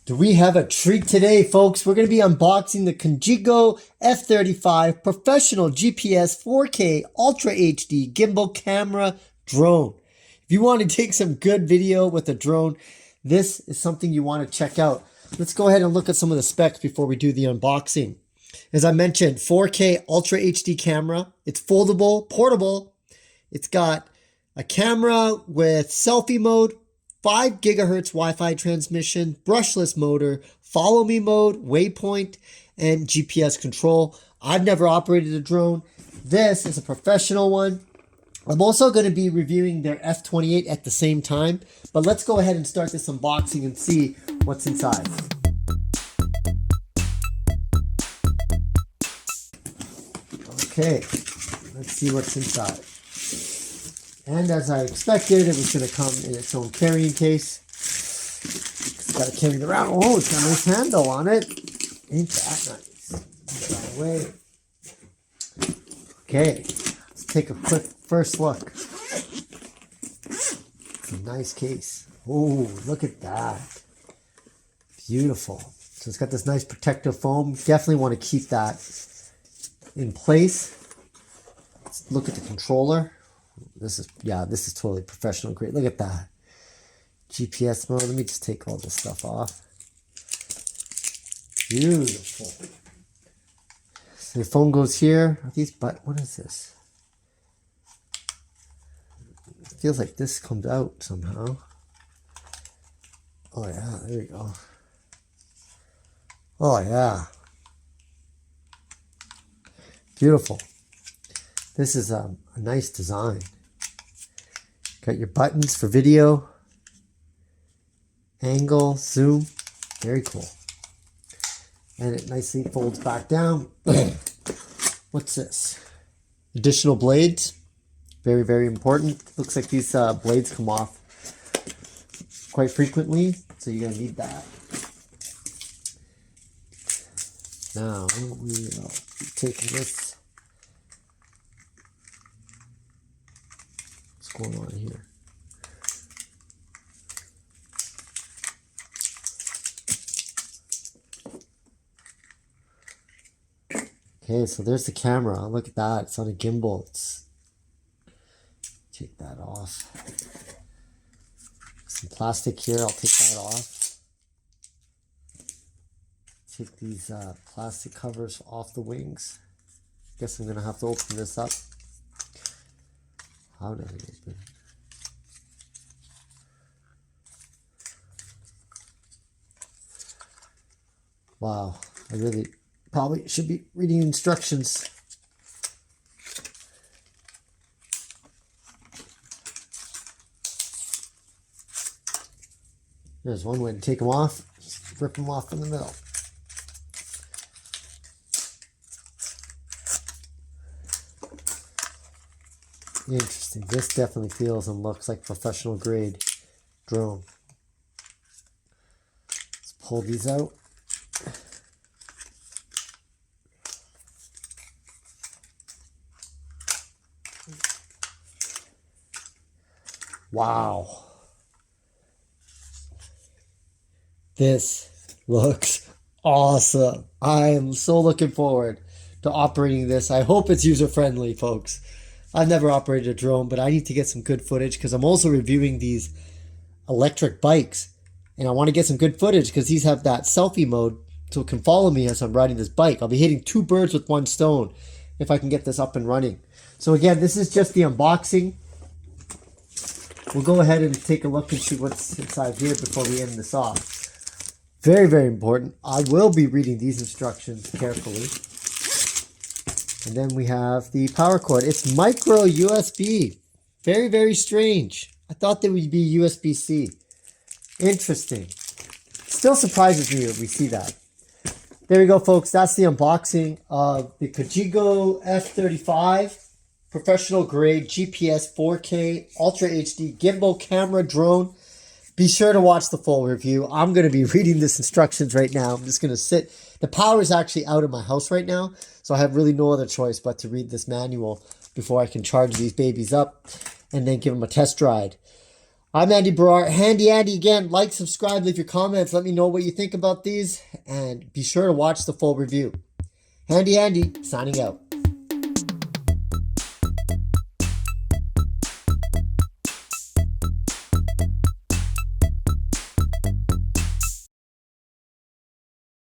Do we have a treat today, folks? We're going to be unboxing the Contixo F35 Professional GPS 4K Ultra HD Gimbal Camera Drone. If you want to take some good video with a drone, this is something you want to check out. Let's go ahead and look at some of the specs before we do the unboxing. As I mentioned, 4K Ultra HD camera. It's foldable, portable. It's got a camera with selfie mode, 5 gigahertz Wi-Fi transmission, brushless motor, follow me mode, waypoint, and GPS control. I've never operated a drone. This is a professional one. I'm also going to be reviewing their F28 at the same time, but let's go ahead and start this unboxing and see what's inside. Okay, let's see what's inside. And as I expected, it was going to come in its own carrying case. It's got to carry it around. Oh, it's got a nice handle on it. Ain't that nice? Put that away. Okay, let's take a quick first look. It's a nice case. Oh, look at that. Beautiful. So it's got this nice protective foam. Definitely want to keep that in place. Let's look at the controller. This is totally professional grade. Look at that. GPS mode. Let me just take all this stuff off. Beautiful. So the phone goes here. Are these what is this? It feels like this comes out somehow. Oh yeah, there we go. Oh yeah. Beautiful. This is a nice design. Got your buttons for video, angle, zoom. Very cool. And it nicely folds back down. What's this? Additional blades. Very, very important. Looks like these blades come off quite frequently, so you're going to need that. Now, we will be taking this. What's going on here? Okay, so there's the camera. Look at that. It's on a gimbal. Take that off. Some plastic here. I'll take that off. Take these plastic covers off the wings. Guess I'm going to have to open this up. How do I open? Wow, I really probably should be reading instructions. There's one way to take them off. Just rip them off in the middle. Interesting. This definitely feels and looks like professional grade drone. Let's pull these out. Wow. This looks awesome. I am so looking forward to operating this. I hope it's user-friendly, folks. I've never operated a drone, but I need to get some good footage because I'm also reviewing these electric bikes. And I want to get some good footage because these have that selfie mode so it can follow me as I'm riding this bike. I'll be hitting 2 birds with 1 stone if I can get this up and running. So again, this is just the unboxing. We'll go ahead and take a look and see what's inside here before we end this off. Very, very important. I will be reading these instructions carefully. And then we have the power cord. It's micro USB. Very, very strange. I thought they would be USB-C. Interesting. Still surprises me when we see that. There we go, folks. That's the unboxing of the Contixo F35 Professional Grade GPS 4K Ultra HD Gimbal Camera Drone. Be sure to watch the full review. I'm going to be reading this instructions right now. I'm just going to sit. The power is actually out of my house right now, so I have really no other choice but to read this manual before I can charge these babies up and then give them a test ride. I'm Andy Baryer. Handy Andy again. Like, subscribe, leave your comments. Let me know what you think about these. And be sure to watch the full review. Handy Andy, signing out.